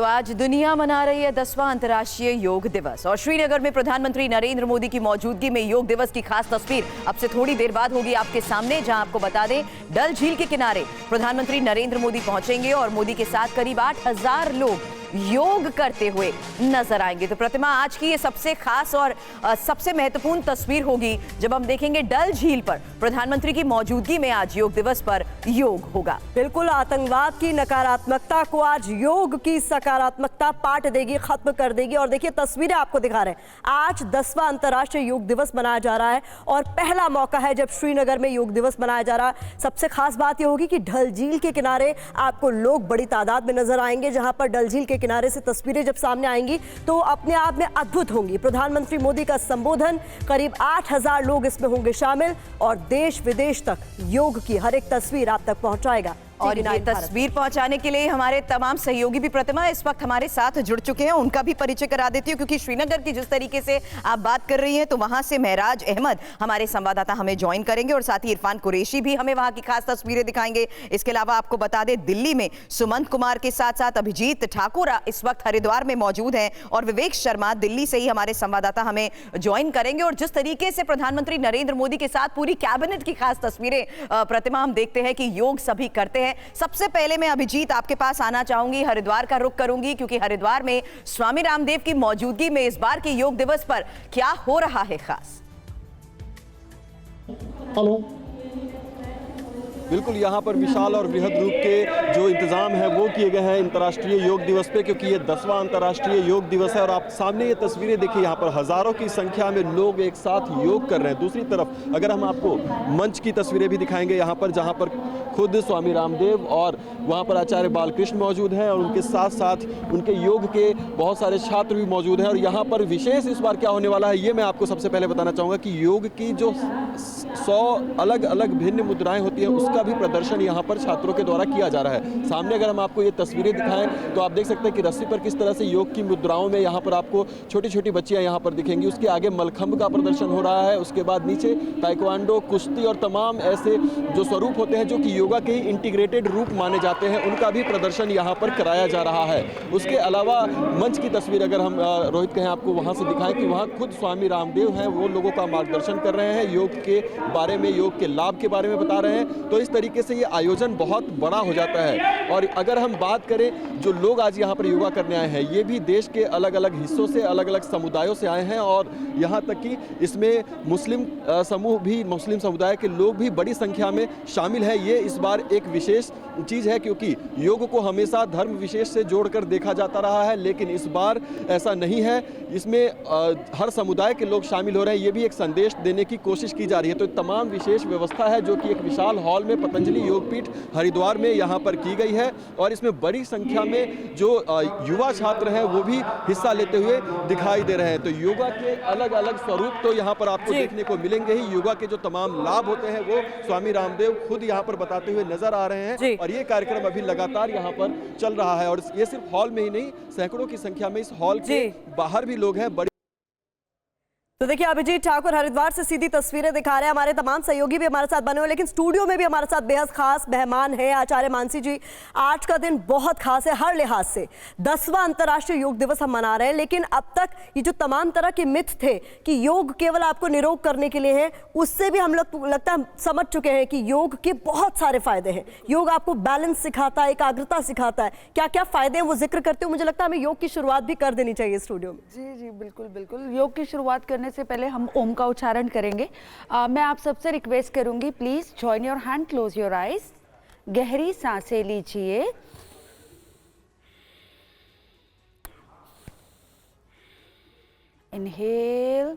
तो आज दुनिया मना रही है 10वां अंतर्राष्ट्रीय योग दिवस और श्रीनगर में प्रधानमंत्री नरेंद्र मोदी की मौजूदगी में योग दिवस की खास तस्वीर अब से थोड़ी देर बाद होगी आपके सामने, जहां आपको बता दें डल झील के किनारे प्रधानमंत्री नरेंद्र मोदी पहुंचेंगे और मोदी के साथ करीब 8,000 लोग योग करते हुए नजर आएंगे। तो प्रतिमा, आज की ये सबसे खास और सबसे महत्वपूर्ण तस्वीर होगी जब हम देखेंगे डल झील पर प्रधानमंत्री की मौजूदगी में आज योग दिवस पर योग होगा। बिल्कुल, आतंकवाद की नकारात्मकता को आज योग की सकारात्मकता पाट देगी, खत्म कर देगी। और देखिए तस्वीरें आपको दिखा रहे हैं, आज 10वां अंतर्राष्ट्रीय योग दिवस मनाया जा रहा है और पहला मौका है जब श्रीनगर में योग दिवस मनाया जा रहा है। सबसे खास बात यह होगी कि डल झील के किनारे आपको लोग बड़ी तादाद में नजर आएंगे, जहां पर डल झील के किनारे से तस्वीरें जब सामने आएंगी तो अपने आप में अद्भुत होंगी। प्रधानमंत्री मोदी का संबोधन, करीब 8,000 लोग इसमें होंगे शामिल और देश विदेश तक योग की हर एक तस्वीर आप तक पहुंचाएगा। और ये तस्वीर पहुंचाने के लिए हमारे तमाम सहयोगी भी प्रतिमा इस वक्त हमारे साथ जुड़ चुके हैं। उनका भी परिचय करा देती हूँ, क्योंकि श्रीनगर की जिस तरीके से आप बात कर रही हैं तो वहां से महराज अहमद हमारे संवाददाता हमें ज्वाइन करेंगे और साथ ही इरफान कुरैशी भी हमें वहां की खास तस्वीरें दिखाएंगे। इसके अलावा आपको बता दें दिल्ली में सुमंत कुमार के साथ साथ अभिजीत ठाकुर इस वक्त हरिद्वार में मौजूद हैं और विवेक शर्मा दिल्ली से ही हमारे संवाददाता हमें ज्वाइन करेंगे। और जिस तरीके से प्रधानमंत्री नरेंद्र मोदी के साथ पूरी कैबिनेट की खास तस्वीरें प्रतिमा हम देखते हैं कि योग सभी करते हैं। सबसे पहले मैं अभिजीत आपके पास आना चाहूंगी, हरिद्वार का रुख करूंगी, क्योंकि हरिद्वार में स्वामी रामदेव की मौजूदगी में इस बार के योग दिवस पर क्या हो रहा है खास? हेलो, बिल्कुल यहाँ पर विशाल और बृहद रूप के जो इंतजाम है वो किए गए हैं अंतर्राष्ट्रीय योग दिवस पे, क्योंकि ये 10वां अंतर्राष्ट्रीय योग दिवस है। और आप सामने ये तस्वीरें देखिए, यहाँ पर हजारों की संख्या में लोग एक साथ योग कर रहे हैं। दूसरी तरफ अगर हम आपको मंच की तस्वीरें भी दिखाएंगे यहाँ पर, जहाँ पर खुद स्वामी रामदेव और वहाँ पर आचार्य बालकृष्ण मौजूद हैं और उनके साथ साथ उनके योग के बहुत सारे छात्र भी मौजूद हैं। और यहाँ पर विशेष इस बार क्या होने वाला है ये मैं आपको सबसे पहले बताना चाहूँगा कि योग की जो 100 अलग अलग भिन्न मुद्राएं होती हैं उसका भी प्रदर्शन यहाँ पर छात्रों के द्वारा किया जा रहा है। सामने अगर हम आपको ये तस्वीरें दिखाएं तो आप देख सकते हैं कि रस्सी पर किस तरह से योग की मुद्राओं में यहाँ पर आपको छोटी छोटी बच्चियाँ यहाँ पर दिखेंगी। उसके आगे मलखंभ का प्रदर्शन हो रहा है, उसके बाद नीचे ताइक्वांडो, कुश्ती और तमाम ऐसे जो स्वरूप होते हैं जो कि योगा के इंटीग्रेटेड रूप माने जाते हैं, उनका भी प्रदर्शन यहाँ पर कराया जा रहा है। उसके अलावा मंच की तस्वीर अगर हम रोहित कहें आपको वहाँ से दिखाएं कि वहाँ खुद स्वामी रामदेव हैं, वो लोगों का मार्गदर्शन कर रहे हैं, योग के बारे में, योग के लाभ के बारे में बता रहे हैं। तो इस तरीके से ये आयोजन बहुत बड़ा हो जाता है। और अगर हम बात करें जो लोग आज यहाँ पर योगा करने आए हैं, ये भी देश के अलग अलग हिस्सों से, अलग अलग समुदायों से आए हैं और यहाँ तक कि इसमें मुस्लिम समूह भी, मुस्लिम समुदाय के लोग भी बड़ी संख्या में शामिल है। ये इस बार एक विशेष चीज़ है, क्योंकि योग को हमेशा धर्म विशेष से जोड़कर देखा जाता रहा है, लेकिन इस बार ऐसा नहीं है। इसमें हर समुदाय के लोग शामिल हो रहे हैं, ये भी एक संदेश देने की कोशिश की जा रही है। तो तमाम विशेष व्यवस्था है जो कि एक विशाल हॉल में पतंजलि योगपीठ हरिद्वार में यहाँ पर की गई है और इसमें बड़ी संख्या में जो युवा छात्र हैं वो भी हिस्सा लेते हुए दिखाई दे रहे हैं। तो योगा के अलग अलग स्वरूप तो यहाँ पर आपको देखने को मिलेंगे ही। योगा के जो तमाम लाभ होते हैं वो स्वामी रामदेव खुद यहाँ पर बताते हुए नजर आ रहे हैं और ये कार्यक्रम अभी लगातार यहाँ पर चल रहा है। और ये सिर्फ हॉल में ही नहीं, सैकड़ों की संख्या में इस हॉल के बाहर भी लोग हैं। तो देखिए अभिजीत ठाकुर हरिद्वार से सीधी तस्वीरें दिखा रहे हैं, हमारे तमाम सहयोगी भी हमारे साथ बने हुए, लेकिन स्टूडियो में भी हमारे साथ बेहद खास मेहमान है आचार्य मानसी जी। आज का दिन बहुत खास है हर लिहाज से। 10वां अंतर्राष्ट्रीय योग दिवस हम मना रहे हैं, लेकिन अब तक ये जो तमाम तरह के मिथ थे कि योग केवल आपको निरोग करने के लिए है, उससे भी हम लोग लगता है समझ चुके हैं कि योग के बहुत सारे फायदे हैं। योग आपको बैलेंस सिखाता है, एकाग्रता सिखाता है, क्या क्या फायदे हैं वो जिक्र करते हुए मुझे लगता है हमें योग की शुरुआत भी कर देनी चाहिए स्टूडियो में। जी जी बिल्कुल बिल्कुल। योग की शुरुआत करने से पहले हम ओम का उच्चारण करेंगे। मैं आप सबसे रिक्वेस्ट करूंगी, please join your hand, close your eyes, गहरी सांसें लीजिए। Inhale,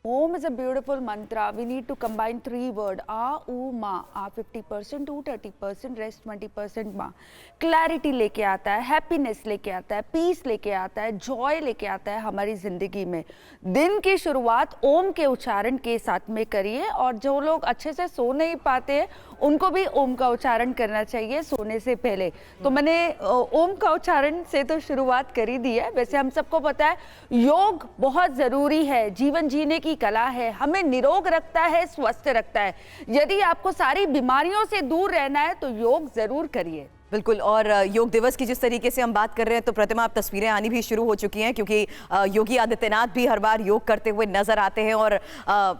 Om is a beautiful mantra. We need to combine 3 words: A, U, Ma. A 50%, U 30%, rest 20% Ma. Clarity लेके आता है, happiness लेके आता है, peace लेके आता है, joy लेके आता है हमारी जिंदगी में। दिन की शुरुआत ओम के उच्चारण के साथ में करिए, और जो लोग अच्छे से सो नहीं पाते हैं उनको भी ओम का उच्चारण करना चाहिए सोने से पहले। तो मैंने ओम का उच्चारण से तो शुरुआत कर ही दी है। वैसे हम सबको पता है योग बहुत जरूरी है, जीवन जीने की कला है, हमें निरोग रखता है, स्वस्थ रखता है। यदि आपको सारी बीमारियों से दूर रहना है तो योग जरूर करिए। बिल्कुल। और योग दिवस की जिस तरीके से हम बात कर रहे हैं तो प्रतिमा अब तस्वीरें आनी भी शुरू हो चुकी हैं, क्योंकि योगी आदित्यनाथ भी हर बार योग करते हुए नजर आते हैं। और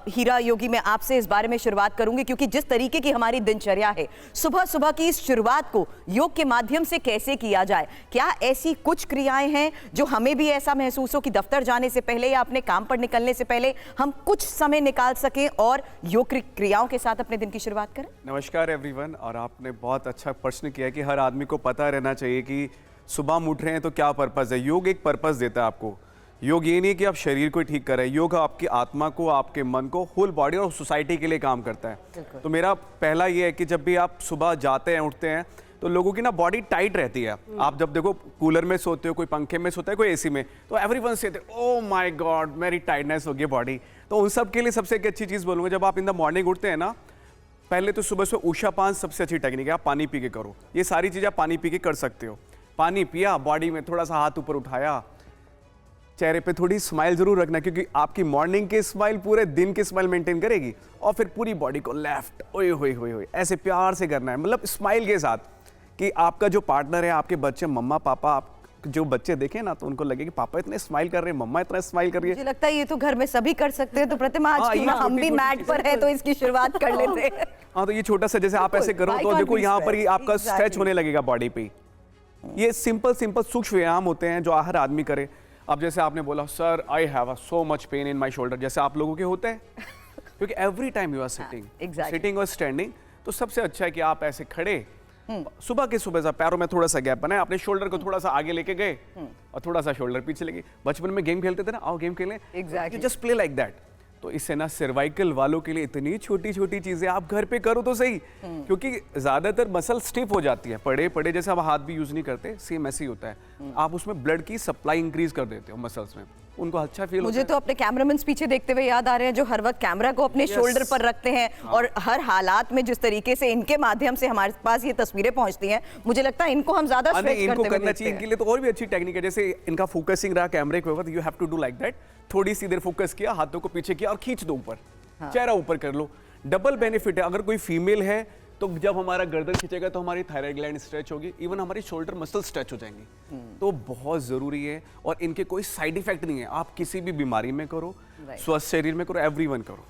हीरा योगी, मैं आपसे इस बारे में शुरुआत करूंगी, क्योंकि जिस तरीके की हमारी दिनचर्या है, सुबह सुबह की इस शुरुआत को योग के माध्यम से कैसे किया जाए? क्या ऐसी कुछ क्रियाएं हैं जो हमें भी ऐसा महसूस हो कि दफ्तर जाने से पहले या अपने काम पर निकलने से पहले हम कुछ समय निकाल सकें और योग क्रियाओं के साथ अपने दिन की शुरुआत करें? नमस्कार एवरीवन। और आपने बहुत अच्छा प्रश्न किया कि हर आदमी को पता रहना चाहिए कि सुबह हम उठ रहे हैं तो क्या पर्पस है। योग एक पर्पस देता है आपको। योग ये नहीं है कि आप शरीर को ठीक कर रहे हैं, योग आपकी आत्मा को, आपके मन को, होल बॉडी और सोसाइटी के लिए काम करता है। तो मेरा पहला ये है कि जब भी आप सुबह जाते हैं, उठते हैं, तो लोगों की ना बॉडी टाइट रहती है। आप जब देखो कूलर में सोते हो, कोई पंखे में सोता है, कोई एसी में, तो everyone said oh my God मेरी टाइटनेस हो गई बॉडी। तो उन सब के लिए सबसे एक अच्छी चीज़ बोलूँगा, जब आप इन द मॉर्निंग उठते हैं ना, पहले तो सुबह से उषा पान सबसे अच्छी टेक्निक है। आप पानी पी के करो, ये सारी चीज़ें आप पानी पी के कर सकते हो। पानी पिया, बॉडी में थोड़ा सा हाथ ऊपर उठाया, चेहरे पे थोड़ी स्माइल जरूर रखना, क्योंकि आपकी मॉर्निंग की स्माइल पूरे दिन की स्माइल मेंटेन करेगी। और फिर पूरी बॉडी को लेफ्ट ओए होए होए होए ऐसे प्यार से करना है, मतलब स्माइल के साथ, कि आपका जो पार्टनर है, आपके बच्चे, मम्मा पापा, आप जो बच्चे देखें ना, तो उनको लगे कि पापा इतने स्माइल कर रहे हैं, मम्मा इतना स्माइल कर रही है। मुझे लगता है ये तो घर में सभी कर सकते हैं। तो प्रतिमा, आज क्यों ना हम भी मैट पर है तो इसकी शुरुआत कर लेते हैं। हाँ, तो ये छोटा सा जैसे आप ऐसे करो तो देखो यहाँ पर ही आपका स्ट्रेच होने लगेगा बॉडी पे। ये सिंपल सूक्ष्म व्यायाम होते हैं जो हर आदमी करे। अब जैसे आपने बोला sir I have so much pain in my shoulder, जैसे आप लोगों के होते हैं, क्योंकि every time you are sitting और स्टैंडिंग, तो सबसे अच्छा है कि आप ऐसे खड़े सुबह के सुबह सा पैरों में थोड़ा सा गैप बनाए, अपने शोल्डर को थोड़ा सा आगे लेके गए और थोड़ा सा शोल्डर पीछे लेके। बचपन में गेम खेलते थे ना, आओ गेम खेलें, exactly, just play like that. तो इससे ना सर्वाइकल वालों के लिए इतनी छोटी छोटी चीजें आप घर पे करो तो सही, क्योंकि ज्यादातर मसल स्टिफ हो जाती है, पड़े पड़े जैसे आप हाथ भी यूज नहीं करते, सेम ऐसे ही होता है। आप उसमें ब्लड की सप्लाई इंक्रीज कर देते हो मसल्स में, उनको अच्छा फील होता है। मुझे तो अपने कैमरामैन पीछे देखते हुए याद आ रहे हैं जो हर वक्त कैमरा को अपने शोल्डर पर रखते हैं, और हर हालात में जिस तरीके से इनके माध्यम से हमारे पास ये तस्वीरें पहुंचती हैं, मुझे लगता है इनको हम ज्यादा स्ट्रेच इनको करते हुए करना चाहिए। इनके लिए तो और भी अच्छी टेक्निक है, जैसे इनका फोकसिंग रहा कैमरे के ऊपर, you have to do like that. थोड़ी सी देर फोकस किया, हाथों को पीछे किया और खींच दो ऊपर, चेहरा ऊपर कर लो। डबल बेनिफिट है। अगर कोई फीमेल है तो जब हमारा गर्दन खींचेगा तो हमारी थायराइड ग्लैंड स्ट्रेच होगी, इवन हमारी शोल्डर मसल स्ट्रेच हो जाएंगी। तो बहुत जरूरी है, और इनके कोई साइड इफेक्ट नहीं है। आप किसी भी बीमारी में करो, स्वस्थ शरीर में करो, एवरीवन करो।